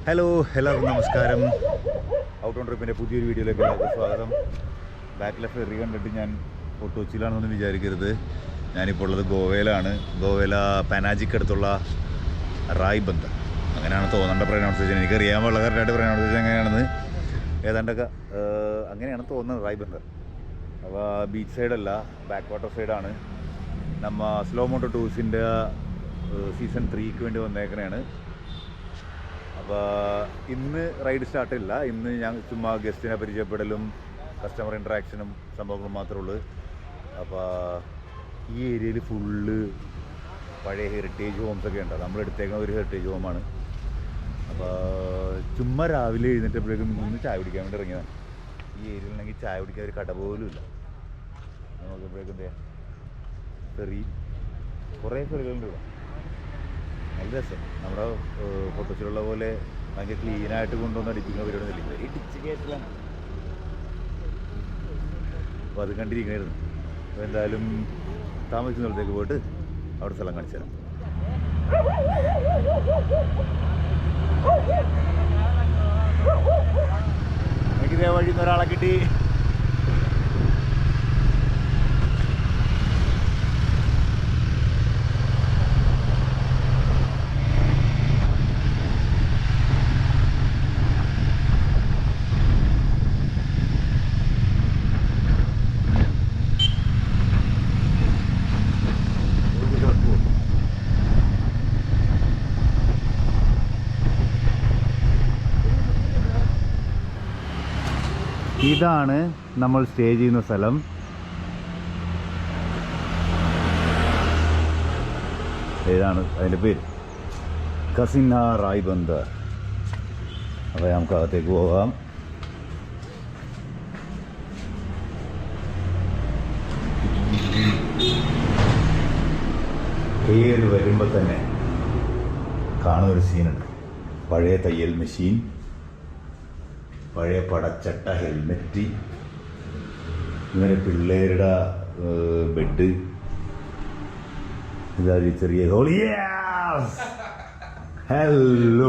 Hello എല്ലാവർക്കും നമസ്കാരം. Out on ട്രിപ്പിൻ്റെ പുതിയൊരു വീഡിയോയിലേക്ക് എല്ലാവർക്കും സ്വാഗതം. ബാക്കിലെ ഫെറി കണ്ടിട്ട് ഞാൻ ഫോർട്ട് കൊച്ചിയിലാണെന്നൊന്നും വിചാരിക്കരുത്. ഞാനിപ്പോൾ ഉള്ളത് ഗോവയിലാണ്. ഗോവയില പനാജിക്കടുത്തുള്ള റായ് ബന്ദർ, അങ്ങനെയാണ് തോന്നേണ്ട പ്രൊനൗൺസിയേഷൻ. എനിക്കറിയാൻ പാടില്ല കറക്റ്റായിട്ട് പ്രൊനൗൺസിയേഷൻ എങ്ങനെയാണെന്ന്. ഏതാണ്ടൊക്കെ അങ്ങനെയാണ് തോന്നുന്നത്, റായ് ബന്ദർ. അപ്പോൾ ബീച്ച് സൈഡല്ല, ബാക്ക് വാട്ടർ സൈഡാണ്. നമ്മ സ്ലോ മോട്ടോ ടൂറിസിൻ്റെ സീസൺ 3ക്ക് വേണ്ടി വന്നേക്കണേണ്. അപ്പോൾ ഇന്ന് റൈഡ് സ്റ്റാർട്ടില്ല. ഇന്ന് ഞാൻ ചുമ്മാ ഗസ്റ്റിനെ പരിചയപ്പെടലും കസ്റ്റമർ ഇൻട്രാക്ഷനും സംഭവങ്ങളും മാത്രമേ ഉള്ളൂ. അപ്പോൾ ഈ ഏരിയയിൽ ഫുള്ള് പഴയ ഹെറിറ്റേജ് ഹോംസൊക്കെ ഉണ്ട്. നമ്മളെടുത്തേക്കുന്ന ഒരു ഹെറിറ്റേജ് ഹോമാണ്. അപ്പോൾ ചുമ്മാ രാവിലെ എഴുന്നേറ്റപ്പോഴേക്കും ഒന്ന് ചായ കുടിക്കാൻ വേണ്ടി ഇറങ്ങിയതാണ്. ഈ ഏരിയയിലാണെങ്കിൽ ചായ കുടിക്കാൻ ഒരു കട പോലും ഇല്ല. നോക്കിയപ്പോഴേക്കും എന്താ ഫെറി, കുറേ ഫെറികളുണ്ട് ഇവിടെ. നല്ല രസം. നമ്മുടെ ഫോട്ടോസിലുള്ള പോലെ ഭയങ്കര ക്ലീനായിട്ട് കൊണ്ടുവന്ന് അടിപ്പിക്കുന്ന പരിപാടിയൊന്നുമില്ല. ഇടിച്ച് കയറ്റലാണ്. അപ്പോൾ അത് കണ്ടിരിക്കണമായിരുന്നു. അപ്പോൾ എന്തായാലും താമസിക്കുന്ന സ്ഥലത്തേക്ക് പോയിട്ട് അവിടെ സ്ഥലം കാണിച്ചു തരാം. എനിക്ക് ഇതേ വഴിയിൽ നിന്ന് ഒരാളെ കിട്ടി. ഇതാണ് നമ്മൾ സ്റ്റേ ചെയ്യുന്ന സ്ഥലം. ഏതാണ് അതിൻ്റെ പേര്? കസിന റായ് ബന്ദർ. അപ്പോൾ നമുക്ക് അകത്തേക്ക് പോകാം. കയറി വരുമ്പോൾ തന്നെ കാണുന്നൊരു സീനുണ്ട്. പഴയ തയ്യൽ മെഷീൻ, പഴയ പടച്ചട്ട, ഹെൽമെറ്റ്, ഇങ്ങനെ പിള്ളേരുടെ ബെഡ്, ഇതാ ചെറിയ ഹോളി. Hello,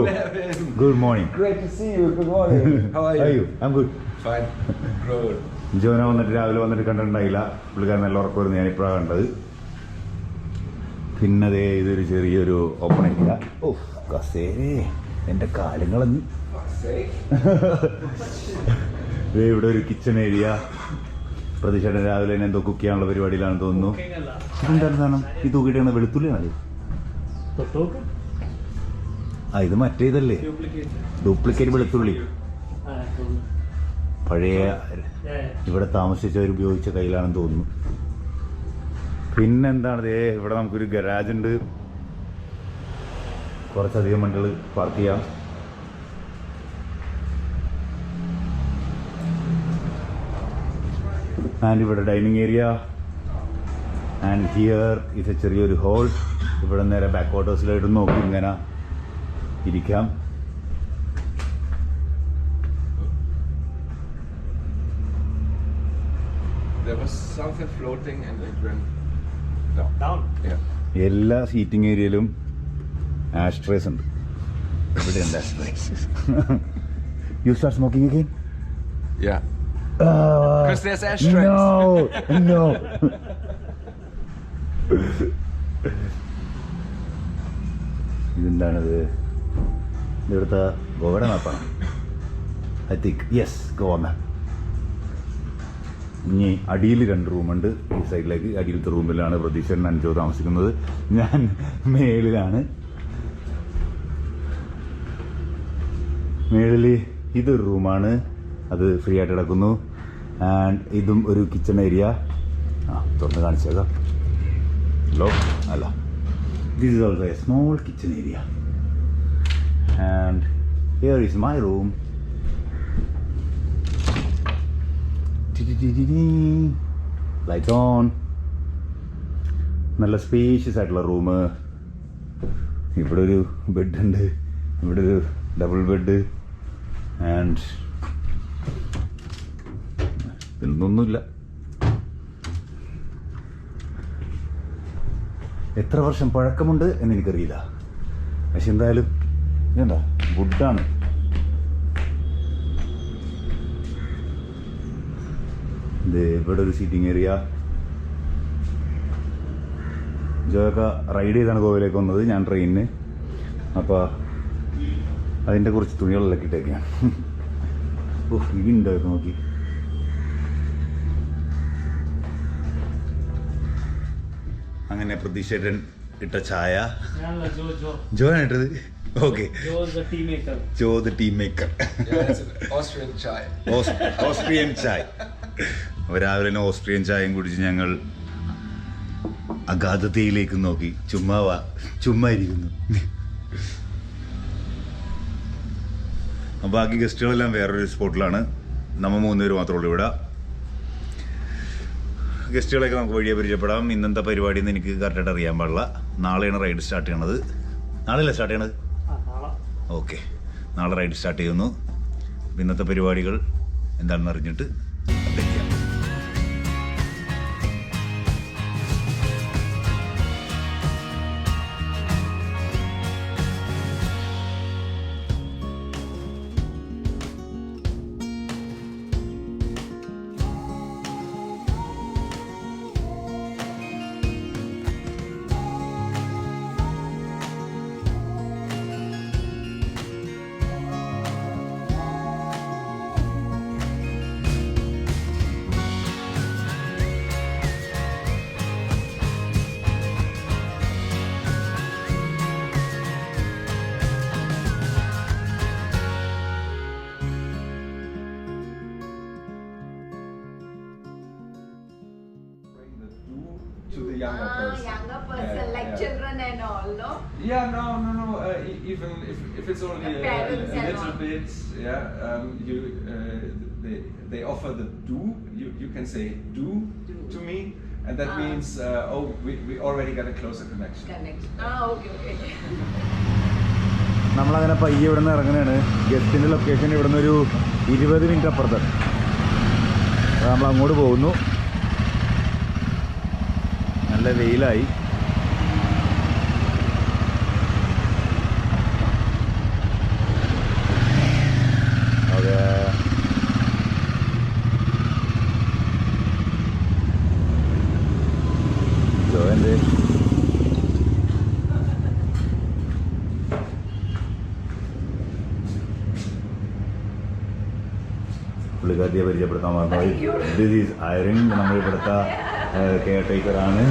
good morning. Great to see you. Good morning. How are you? I'm good. Fine. Good. Jonah വന്നിട്ട് രാവിലെ വന്നിട്ട് കണ്ടിട്ടുണ്ടായില്ല. പുള്ളിക്കാരൻ നല്ല ഉറക്കമായിരുന്നു. ഞാനിപ്പോഴാണ് കണ്ടത്. പിന്നെ അതേ ഇതൊരു ചെറിയൊരു ഓപ്പൺ ഏരിയ. ഓ കസേരേ, എൻ്റെ കാലങ്ങളെന്ന്. ഇവിടെ ഒരു കിച്ചൺ ഏരിയ. പ്രതീക്ഷയുടെ രാവിലെ തന്നെ എന്തോ കുക്ക് ചെയ്യാനുള്ള പരിപാടിയിലാണെന്ന് തോന്നുന്നു. എന്താണ് സാധനം? ഈ തൂക്കിയിട്ടാണ് വെളുത്തുള്ളിയാണത്. ഇത് മറ്റേ ഇതല്ലേ, ഡ്യൂപ്ലിക്കേറ്റ് വെളുത്തുള്ളി. പഴയ ഇവിടെ താമസിച്ചവർ ഉപയോഗിച്ച കയ്യിലാണെന്ന് തോന്നുന്നു. പിന്നെന്താണ്, ഇവിടെ നമുക്കൊരു ഗരാജ് ഉണ്ട്. കുറച്ചധികം വണ്ടികൾ പാർക്ക് ചെയ്യാം. ആൻഡ് ഇവിടെ ഡൈനിങ് ഏരിയ. ആൻഡ് ഹിയർ ഇത് ചെറിയൊരു ഹോൾ. ഇവിടെ നേരെ ബാക്ക് വാട്ടേഴ്സിലായിട്ട് നോക്കി ഇങ്ങനെ ഇരിക്കാം. There was something floating and it went down. Yeah. എല്ലാ സീറ്റിംഗ് ഏരിയയിലും ആഷ്ട്രേസ് ഉണ്ട്. ഇവിടെ ഉണ്ട് ashtrays. You start smoking again? Yeah. Because there's ashtrays. No. ഇതെന്താണിത്? ഇവിടുത്തെ ഗോവയുടെ മാപ്പാണ്. I think yes, Goa map. ഇനി അടിയിൽ 2 റൂമുണ്ട്. ഈ സൈഡിലേക്ക് അടിയിലത്തെ റൂമിലാണ് പ്രതീക്ഷ അഞ്ചോ താമസിക്കുന്നത്. ഞാൻ മേളിലാണ്. മേളിൽ ഇതൊരു റൂമാണ്, അത് ഫ്രീ ആയിട്ട് കിടക്കുന്നു. ആൻഡ് ഇതും ഒരു കിച്ചൺ ഏരിയ. തുറന്ന് കാണിച്ചേക്കാം. ലോ അല്ല, this is also A small kitchen area. And here is my room. Lights on. നല്ല സ്പേഷ്യസ് ആയിട്ടുള്ള റൂം. ഇവിടെ ഒരു ബെഡ് ഉണ്ട്, ഇവിടെ ഒരു ഡബിൾ ബെഡ്. ആൻഡ് ഇതൊന്നുമില്ല. എത്ര വർഷം പഴക്കമുണ്ട് എന്നെനിക്കറിയില്ല. പക്ഷെ എന്തായാലും ഇതെന്താ വുഡാണ്. ഇത് ഇവിടെ ഒരു സീറ്റിംഗ് ഏരിയ. ജോയൊക്കെ റൈഡ് ചെയ്താണ് ഗോവയിലേക്ക് വന്നത്, ഞാൻ ട്രെയിനിന്. അപ്പോൾ അതിൻ്റെ കുറച്ച് തുണികളെല്ലാം ഇട്ടേക്കാണ്. ഓ ഇതുണ്ടായിരുന്നു നോക്കി. അങ്ങനെ പ്രതീക്ഷേട്ടൻ ഇട്ട ചായ ജോ ആണ് ഇട്ടത്. Okay, Jo the tea maker. Austrian ചായ. രാവിലെ തന്നെ ഓസ്ട്രിയൻ ചായയും കുടിച്ച് ഞങ്ങൾ അഗാധതയിലേക്ക് നോക്കി. ചുമ്മാ ഇരിക്കുന്നു. ബാക്കി ഗസ്റ്റുകളെല്ലാം വേറൊരു സ്പോട്ടിലാണ്. നമ്മൾ 3 പേര് മാത്രമേ ഉള്ളൂ ഇവിടെ. ഗസ്റ്റുകളെയൊക്കെ നമുക്ക് വഴിയെ പരിചയപ്പെടാം. ഇന്നത്തെ പരിപാടി എന്ന് എനിക്ക് കറക്റ്റായിട്ട് അറിയാൻ പാടില്ല. നാളെയാണ് റൈഡ് സ്റ്റാർട്ട് ചെയ്യണത്. നാളെയല്ലേ സ്റ്റാർട്ട് ചെയ്യണത്? ഓക്കെ, നാളെ റൈഡ് സ്റ്റാർട്ട് ചെയ്യുന്നു. ഇന്നത്തെ പരിപാടികൾ എന്താണെന്ന് അറിഞ്ഞിട്ട് അപ്ഡേറ്റ് ചെയ്യാം. To the younger person. Younger person, like children and all, no? Yeah, no. Even if it's only a Parents and little all. bit, they offer the do. You can say do to me, and that means we already got a closer connection. Okay. നമ്മളങ്ങനെ പയ്യെ ഇവിടെ നിന്ന് ഇറങ്ങുന്നതാണ്. ഗസ്റ്റിൻ്റെ location ഇവിടെ നിന്ന് ഒരു 20 minute അപ്പുറത്താണ്. നമ്മൾ അങ്ങോട്ട് പോകുന്നു. നല്ല വെയിലായി. അതെ, ജോയൻ്റെ പുള്ളിക്കാരിയെ പരിചയപ്പെടുത്താൻ പറഞ്ഞു. ദിസ് ഈസ് ഐറിൻ, നമ്മൾ ഇവിടുത്തെ കെയർ ടേക്കറാണ്.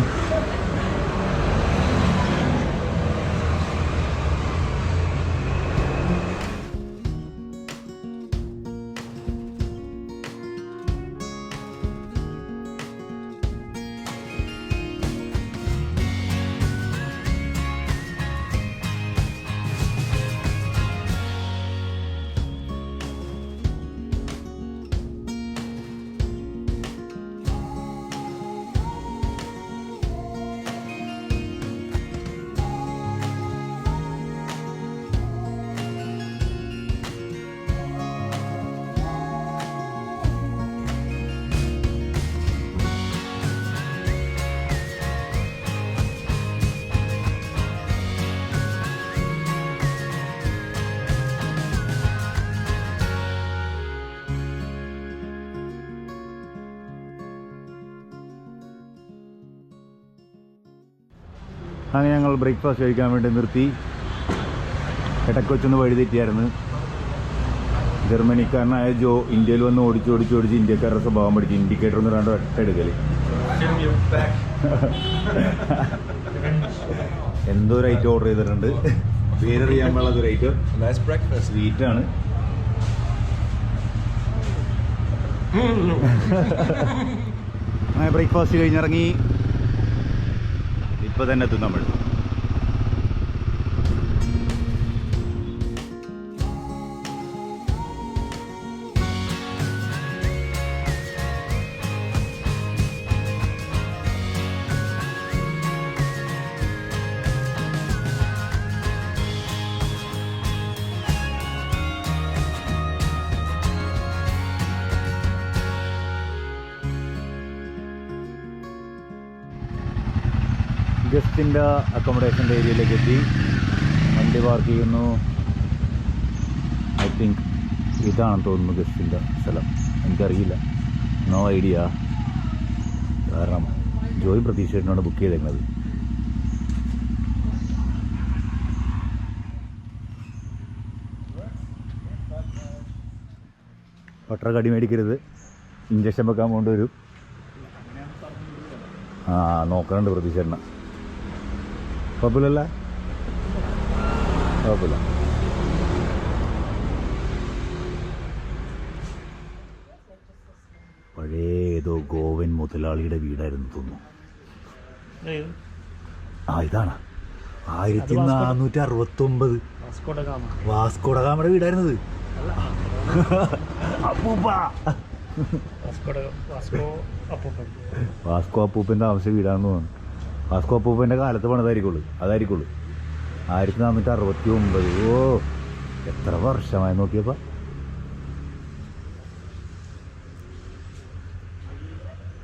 അങ്ങനെ ഞങ്ങൾ ബ്രേക്ക്ഫാസ്റ്റ് കഴിക്കാൻ വേണ്ടി നിർത്തി. ഇടയ്ക്ക് വെച്ചൊന്ന് വഴി തെറ്റിയായിരുന്നു. ജർമ്മനിക്കാരനായ ജോ ഇന്ത്യയിൽ വന്ന് ഓടിച്ച് ഇന്ത്യക്കാരുടെ സ്വഭാവം പഠിച്ചു. ഇൻഡിക്കേറ്റർ ഒന്ന് 2 ഒറ്റ എടുക്കൽ. എന്തോ ഒരു ഐറ്റം ഓർഡർ ചെയ്തിട്ടുണ്ട്. പേരറിയാൻ പാടുള്ള ഒരു ഐറ്റം. സ്വീറ്റാണ്. അങ്ങനെ ബ്രേക്ക്ഫാസ്റ്റ് കഴിഞ്ഞിറങ്ങി. ഇപ്പോൾ തന്നെ എത്തും നമ്മൾ. ഗസ്റ്റിൻ്റെ അക്കോമഡേഷൻ്റെ ഏരിയയിലേക്ക് എത്തി. വണ്ടി പാർക്ക് ചെയ്യുന്നു. തിങ്ക് ഇതാണെന്ന് തോന്നുന്നു ഗസ്റ്റിൻ്റെ സ്ഥലം. എനിക്കറിയില്ല, നോ ഐഡിയ. കാരണം ജോയി പ്രതീക്ഷയോട് ബുക്ക് ചെയ്തേക്കുന്നത്. പട്ടറ കടി മേടിക്കരുത്, ഇഞ്ചക്ഷൻ വെക്കാൻ പോകേണ്ടി വരും. ആ നോക്കണുണ്ട് പ്രതീക്ഷേട്ടനെ. കുഴപ്പമില്ലല്ലേ? കുഴപ്പമില്ല. പഴയ ഏതോ ഗോവൻ മുതലാളിയുടെ വീടായിരുന്നു തോന്നുന്നു. ആ ഇതാണ് 1469 വാസ്കോഡഗാമയുടെ വീടായിരുന്നത്. വാസ്കോ അപ്പൂപ്പൻ്റെ ആവശ്യം വീടാണെന്ന് തോന്നുന്നു. വാസ്കോ അപ്പൂപ്പൻ്റെ കാലത്ത് പണിതായിരിക്കുള്ളൂ, അതായിരിക്കുള്ളൂ. 1469. ഓ എത്ര വർഷമായി നോക്കിയപ്പോൾ.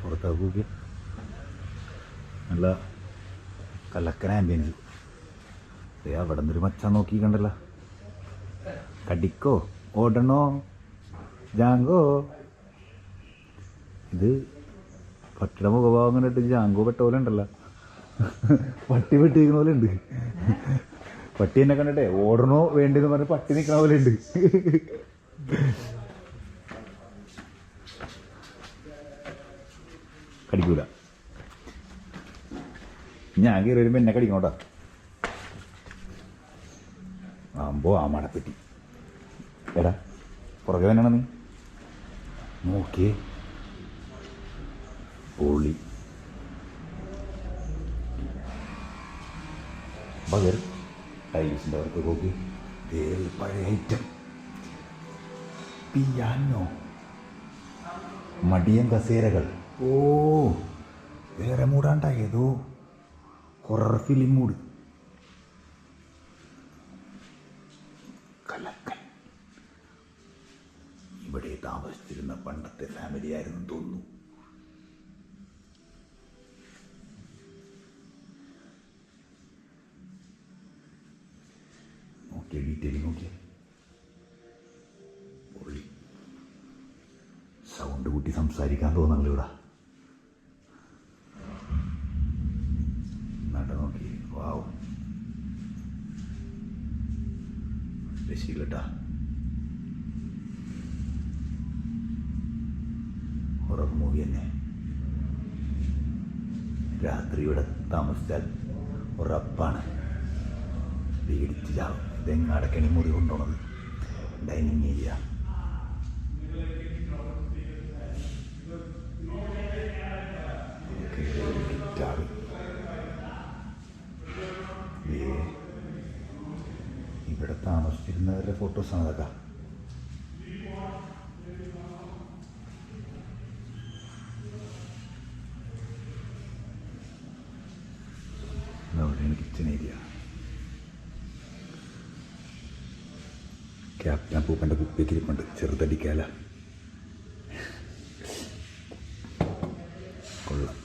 പുറത്തേക്ക് നോക്കി നല്ല കലക്കന ആംബിയൻസ്. അവിടെ നിന്നൊരു മച്ചാൻ നോക്കി കണ്ടല്ലോ. കടിക്കോ ഓടണോ ജാങ്കോ. ഇത് പട്ടിയുടെ മുഖഭാവം കണ്ടിട്ട് ജാങ്കോ പെട്ട പോലെ ഉണ്ടല്ലോ, പട്ടി വെട്ടിയിരിക്കുന്ന പോലെ ഉണ്ട്. പട്ടി എന്നെ കണ്ടിട്ടേ ഓടണോ വേണ്ടെന്ന് പറഞ്ഞ് പട്ടി നിൽക്കണ പോലെ ഉണ്ട്. കടിക്കൂല. ഞാൻ കയറി വരുമ്പോൾ എന്നെ കടിക്കണോട്ടാ. ആകുമ്പോൾ ആ മടപ്പെട്ടി എടാ പുറകെ തന്നെയാണ് നീ നോക്കിയേ. പൊളി. ബഗർ ടൈൽസിൻ്റെ അവർക്ക് നോക്കി. പഴയ ഐറ്റം പിയാനോ, മടിയൻ കസേരകൾ. ഓ വേറെ മൂടാണ്ടായതോ, ഹൊറർ ഫിലിം മൂഡ്. കലക്കൻ. ഇവിടെ താമസിച്ചിരുന്ന പണ്ടത്തെ ഫാമിലി ആയിരുന്നു തോന്നുന്നു. നോക്കിയ ഡീറ്റെയിലിംഗ് നോക്കിയ പൊള്ളി. സൗണ്ട് കൂട്ടി സംസാരിക്കാൻ തോന്നുന്നുള്ളൂ ഇവിടെ. നോക്കി. വാവ് രസിക്കട്ടാ. ഹൊറർ മൂവി തന്നെ. രാത്രി ഇവിടെ താമസിച്ചാൽ ഉറപ്പാണ് പേടിച്ച് ചാവും. ഇതെങ്ങാടക്കണി മുറി കൊണ്ടുപോണത്. Dining area. ഗിറ്റാർ. ഇവിടെ താമസിച്ചിരുന്നവരുടെ ഫോട്ടോസാണ് അതൊക്കെ. അവിടെയാണ് കിച്ചൺ ഏരിയ. ക്യാപ്റ്റൻ പൂപ്പൻ്റെ കുപ്പിയൊക്കെ ഇരിപ്പുണ്ട്, ചെറുതടിക്കാല. കൊള്ളാം.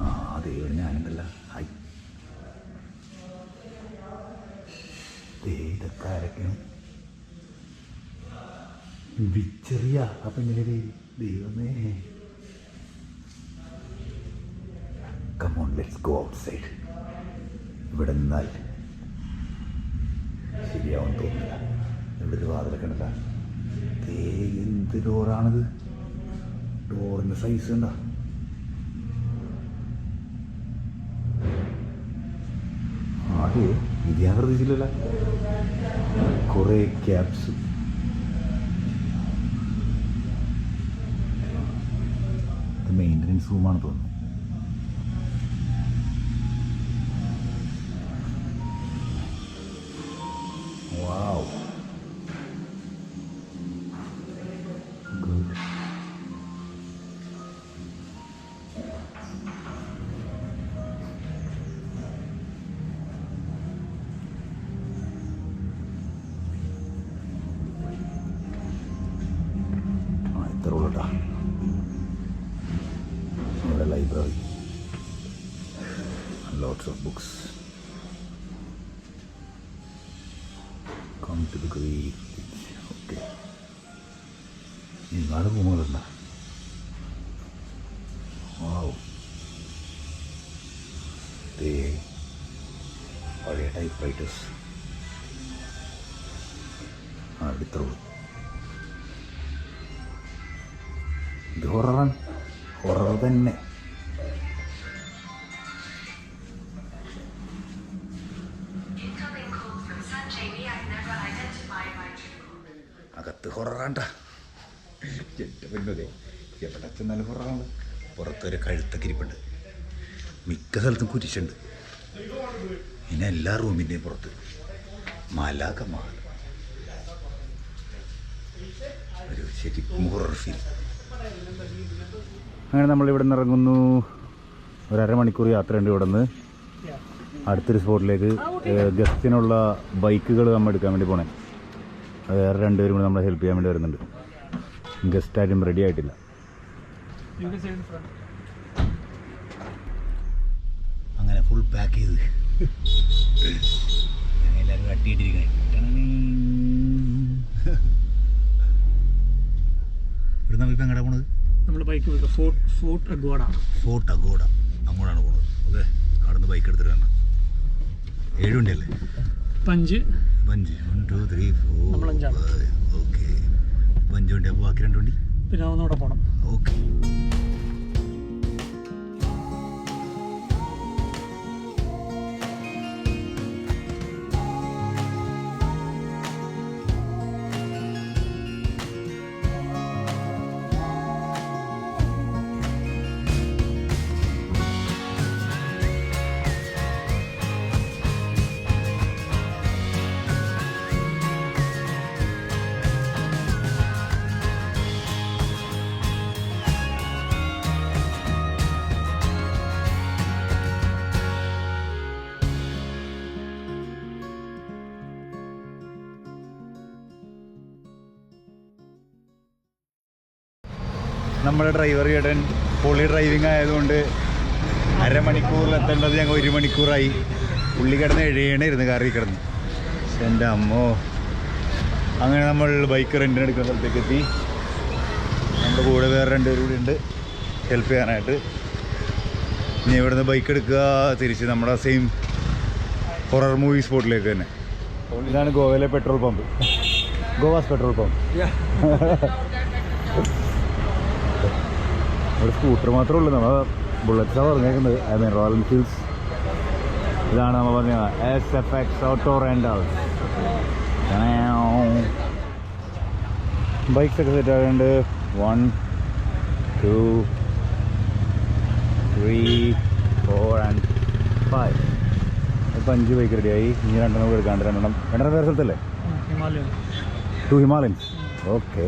ആ അതേ ഞാനുണ്ടല്ല. ഹായ്. ഇതൊക്കെ ആരൊക്കെയാണ്? വിച്ചറിയ ആ പെണ്ണിൻ്റെ പേര്. ദൈവമേ. Come on, let's go outside. ഇവിടെ നിന്നാൽ ശരിയാവും തോന്നില്ല. ഇവിടെ ഒരു വാതിലൊക്കെ ഉണ്ടല്ല. എന്ത് ഡോറാണിത്? ഡോറിൻ്റെ സൈസ് ഉണ്ടോ? അതെ ഇത് ഞാൻ ശ്രദ്ധിച്ചില്ലല്ലോ. കുറേ ക്യാപ്സ്. ഇത് മെയിൻ്റനൻസ് റൂമാണ് തോന്നുന്നു. Wow. Good. ഇത്ര ഉള്ളൂട്ടാ നമ്മുടെ library. Lots of books. Come to the great. Okay, ഒരുപാട് റൂമുകളുണ്ടോ? വാവ്, പഴയ ടൈപ്പ് റൈറ്റേഴ്സ്. അടുത്ത റൂം. ഇത് ഹൊററാണ്, ഹൊറർ തന്നെ. അകത്ത് ഹൊററാണ്ട. എവിടെ ചെന്നാലും ഹൊററാണ്. പുറത്തൊരു കഴുത്തൊക്കെ ഇരിപ്പുണ്ട്. മിക്ക സ്ഥലത്തും കുരിശുണ്ട്. പിന്നെ എല്ലാ റൂമിൻ്റെയും പുറത്ത് മലാകമാൽ ഒരു ശരിക്കും ഹൊറർ ഫീൽ. അങ്ങനെ നമ്മളിവിടെ നിന്ന് ഇറങ്ങുന്നു. ഒരു അരമണിക്കൂർ യാത്രയുണ്ട് ഇവിടെ നിന്ന് അടുത്തൊരു സ്പോട്ടിലേക്ക്. ഗസ്റ്റിനുള്ള ബൈക്കുകൾ നമ്മൾ എടുക്കാൻ വേണ്ടി പോണേ. അത് വേറെ രണ്ടുപേരും കൂടി നമ്മളെ ഹെൽപ്പ് ചെയ്യാൻ വേണ്ടി വരുന്നുണ്ട്. ഗസ്റ്റായിട്ടും റെഡി ആയിട്ടില്ല. അങ്ങനെ ഫുൾ പാക്ക് ചെയ്ത് എല്ലാവരും കട്ടിയിട്ടിരിക്കണേ. ഇവിടെ നമ്മളിപ്പോൾ എങ്ങോട്ടാണ് പോണത്? നമ്മൾ ബൈക്ക് ഫോർട്ട് അഗോഡ അങ്ങോട്ടാണ് പോണത്. ഓക്കെ, അവിടെ നിന്ന് ബൈക്ക് എടുത്തിട്ട് വേണം. 7 വണ്ടിയല്ലേ? 5 1 2 3 4 ഓക്കെ, 5 വണ്ടി. അപ്പോൾ ബാക്കി 2 വണ്ടി പിന്നെ ഒന്നുകൂടെ പോകണം. ഓക്കെ. നമ്മുടെ ഡ്രൈവർ ചേട്ടൻ പൊളി ഡ്രൈവിംഗ് ആയതുകൊണ്ട് അരമണിക്കൂറിലെത്തേണ്ടത് ഞങ്ങൾ 1 മണിക്കൂറായി. പുള്ളി കിടന്ന് എഴുതണമായിരുന്നു കാറിൽ കിടന്ന്. എൻ്റെ അമ്മോ. അങ്ങനെ നമ്മൾ ബൈക്ക് റെൻറ്റിനെടുക്കുന്ന സ്ഥലത്തേക്ക് എത്തി. നമ്മുടെ കൂടെ വേറെ 2 പേരും കൂടി ഉണ്ട് ഹെൽപ്പ് ചെയ്യാനായിട്ട്. ഇനി ഇവിടുന്ന് ബൈക്ക് എടുക്കുക, തിരിച്ച് നമ്മുടെ സെയിം ഹൊറർ മൂവി സ്പോട്ടിലേക്ക് തന്നെ. ഇതാണ് ഗോവയിലെ petrol pump, Goa's petrol pump. ഒരു സ്കൂട്ടർ മാത്രമേ ഉള്ളൂ. നമ്മൾ ബുള്ളറ്റ്സാണ് പറഞ്ഞേക്കുന്നത്. റോയൽ എൻഫീൽഡ്സ്. ഇതാണ് നമ്മൾ പറഞ്ഞത് SFX ഓട്ടോ റെൻ്റൽസ്. ബൈക്സ് ഒക്കെ സെറ്റ് ആകുന്നുണ്ട്. 1 2 3 4 and 5. ഇപ്പം 5 ബൈക്ക് റെഡിയായി. ഇനി 2 നമുക്ക് എടുക്കാണ്ട്. 2 വേറെ സ്ഥലത്തല്ലേ? 2 Himalayans. Okay,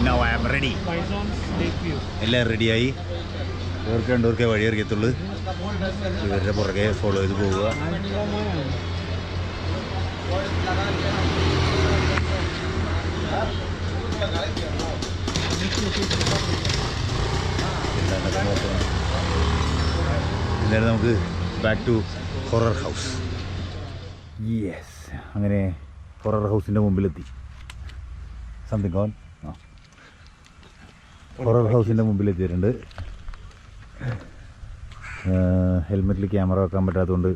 Now I am ready. എല്ലാം റെഡിയായി. ഇവർക്ക് 2 പേർക്കേ വഴി അറിയത്തുള്ളൂ. ഇവരുടെ പുറകെ ഫോളോ ചെയ്ത് പോവുക. എന്തായാലും നമുക്ക് back to horror house. Yes, അങ്ങനെ ഹൊറർ ഹൗസിൻ്റെ മുമ്പിലെത്തി. Something on. ഹൊറർ ഹൗസിൻ്റെ മുമ്പിൽ എത്തിയിട്ടുണ്ട്. ഹെൽമെറ്റിൽ ക്യാമറ വെക്കാൻ പറ്റാത്തതുകൊണ്ട്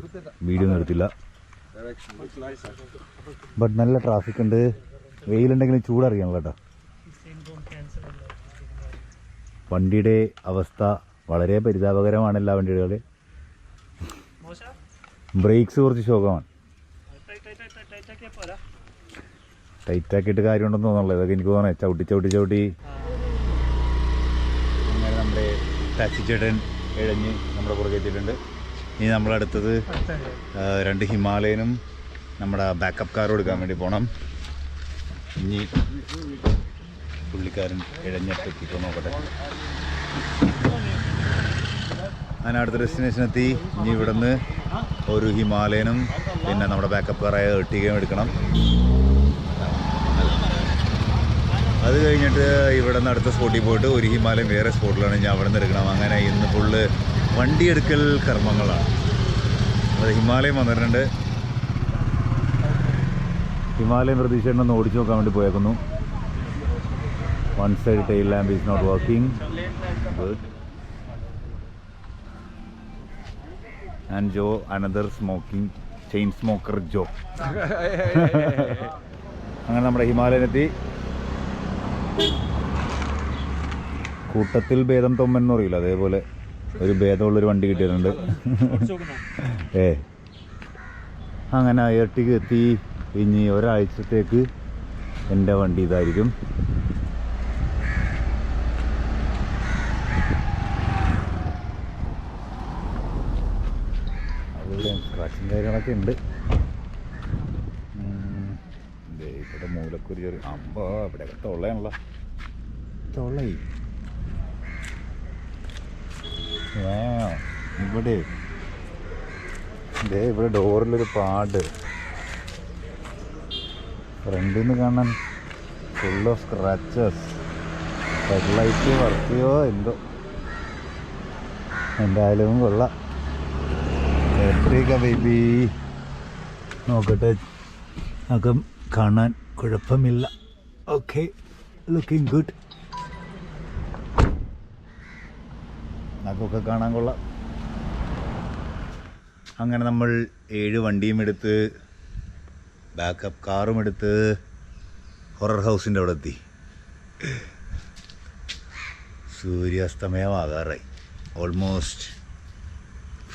വീഡിയോ ഒന്നും എടുത്തില്ല. ബട്ട് നല്ല ട്രാഫിക് ഉണ്ട്. വെയിലുണ്ടെങ്കിലും ചൂടറിയണം കേട്ടോ. വണ്ടിയുടെ അവസ്ഥ വളരെ പരിതാപകരമാണ്. എല്ലാ വണ്ടികളുടെ ബ്രേക്സ് കുറച്ച് ശോകമാണ്. ടൈറ്റാക്കിയിട്ട് കാര്യമുണ്ടെന്ന് തോന്നുന്നുള്ളൂ. ഇതൊക്കെ എനിക്ക് തോന്നണേ ചവിട്ടി അങ്ങനെ നമ്മുടെ ടാക്സി ചേട്ടൻ ഇഴഞ്ഞ് നമ്മുടെ പുറകെ എത്തിയിട്ടുണ്ട്. ഇനി നമ്മളടുത്തത് 2 ഹിമാലയനും നമ്മുടെ ബാക്കപ്പ് കാറും എടുക്കാൻ വേണ്ടി പോകണം. ഇനി പുള്ളിക്കാരൻ ഇഴഞ്ഞെത്തിക്കോ നോക്കട്ടെ. അങ്ങനെ അടുത്ത ഡെസ്റ്റിനേഷൻ എത്തി. ഇനി ഇവിടുന്ന് ഒരു ഹിമാലയനും പിന്നെ നമ്മുടെ ബാക്കപ്പ് കാറായ എർട്ടിഗയും എടുക്കണം. അത് കഴിഞ്ഞിട്ട് ഇവിടെ നിന്ന് അടുത്ത സ്പോട്ടിൽ പോയിട്ട് ഒരു ഹിമാലയം വേറെ സ്പോട്ടിലാണ് ഞാൻ അവിടെ നിന്ന് എടുക്കണം. അങ്ങനെ ഇന്ന് ഫുള്ള് വണ്ടിയെടുക്കൽ കർമ്മങ്ങളാണ്. അത് ഹിമാലയം വന്നിട്ടുണ്ട്. ഹിമാലയം പ്രതീക്ഷയുണ്ടെന്ന് ഓടിച്ചു നോക്കാൻ വേണ്ടി പോയേക്കുന്നു. One side tail lamp is not working. Good. And Joe another smoking chain smoker Joe. അങ്ങനെ നമ്മുടെ ഹിമാലയനെത്തി. കൂട്ടത്തിൽ ഭേദം തൊമ്മെന്ന് പറയില്ല, അതേപോലെ ഒരു ഭേദമുള്ളൊരു വണ്ടി കിട്ടിയിട്ടുണ്ട്. അങ്ങനെ അയർട്ടിക്ക് എത്തി. ഇനി ഒരാഴ്ചത്തേക്ക് എൻ്റെ വണ്ടി ഇതായിരിക്കും. അതുപോലെ സ്ക്രാച്ചും കാര്യങ്ങളൊക്കെ ഉണ്ട്. ഇവിടെ മൂലക്കൊരു ചെറിയ അമ്പോ ഇവിടെയൊക്കെ തൊള്ളയാണല്ലോ. തൊള്ളയി ഇവിടെ ഇവിടെ ഡോറിലൊരു പാട്. ഫ്രണ്ടിൽ നിന്ന് കാണാൻ full of scratches. Headlight work ചെയ്യോ എന്തോ. എന്തായാലും കൊള്ളാം. എത്രയൊക്കെ ബേബി നോക്കട്ടെ. അകം കാണാൻ കുഴപ്പമില്ല. Okay, looking good. അതൊക്കെ കാണാൻ കൊള്ളാം. അങ്ങനെ നമ്മൾ 7 വണ്ടിയും എടുത്ത് ബാക്കപ്പ് കാറും എടുത്ത് ഹൊറർ ഹൗസിൻ്റെ അവിടെ എത്തി. സൂര്യാസ്തമയമാകാറായി. Almost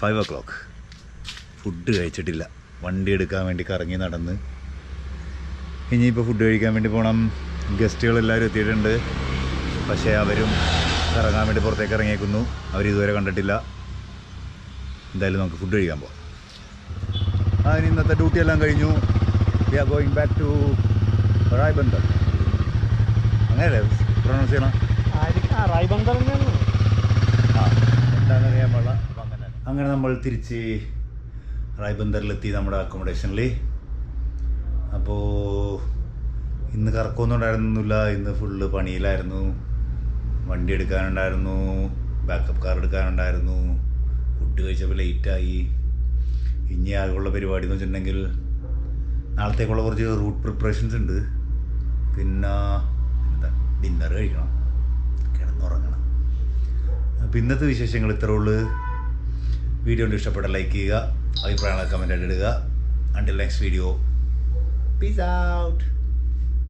5 o'clock. ഫുഡ് കഴിച്ചിട്ടില്ല. വണ്ടി എടുക്കാൻ വേണ്ടി കറങ്ങി നടന്ന് ഇനിയിപ്പോൾ ഫുഡ് കഴിക്കാൻ വേണ്ടി പോകണം. ഗസ്റ്റുകളെല്ലാവരും എത്തിയിട്ടുണ്ട്. പക്ഷേ അവരും കറങ്ങാൻ വേണ്ടി പുറത്തേക്ക് ഇറങ്ങിയേക്കുന്നു. അവരിതുവരെ കണ്ടിട്ടില്ല. എന്തായാലും നമുക്ക് ഫുഡ് കഴിക്കാൻ പോകാം. അതിന് ഇന്നത്തെ ഡ്യൂട്ടി എല്ലാം കഴിഞ്ഞു. We are going back to Raibandar. അങ്ങനെയല്ലേ പ്രൊണൗൺസ് ചെയ്യണം? എന്താണെന്നറിയാൻ പാടില്ല. അങ്ങനെ നമ്മൾ തിരിച്ച് റായ്ബന്ദറിലെത്തി നമ്മുടെ അക്കോമഡേഷനിൽ. അപ്പോൾ ഇന്ന് കറക്കമൊന്നും ഉണ്ടായിരുന്നില്ല. ഇന്ന് ഫുള്ള് പണിയിലായിരുന്നു. വണ്ടി എടുക്കാനുണ്ടായിരുന്നു, ബാക്കപ്പ് കാർ എടുക്കാനുണ്ടായിരുന്നു. ഫുഡ് കഴിച്ചപ്പോൾ ലേറ്റായി. ഇനി ആകെയുള്ള പരിപാടി എന്ന് വെച്ചിട്ടുണ്ടെങ്കിൽ നാളത്തേക്കുള്ള കുറച്ച് റൂട്ട് പ്രിപ്പറേഷൻസ് ഉണ്ട്. പിന്നെ എന്താ ഡിന്നർ കഴിക്കണം, കിടന്നുറങ്ങണം. അപ്പോൾ ഇന്നത്തെ വിശേഷങ്ങൾ ഇത്രേ ഉള്ളൂ. വീഡിയോ ഇഷ്ടപ്പെട്ട ലൈക്ക് ചെയ്യുക, അഭിപ്രായങ്ങൾ കമൻ്റ് ആയിട്ട് ഇടുക. Until next video, peace out.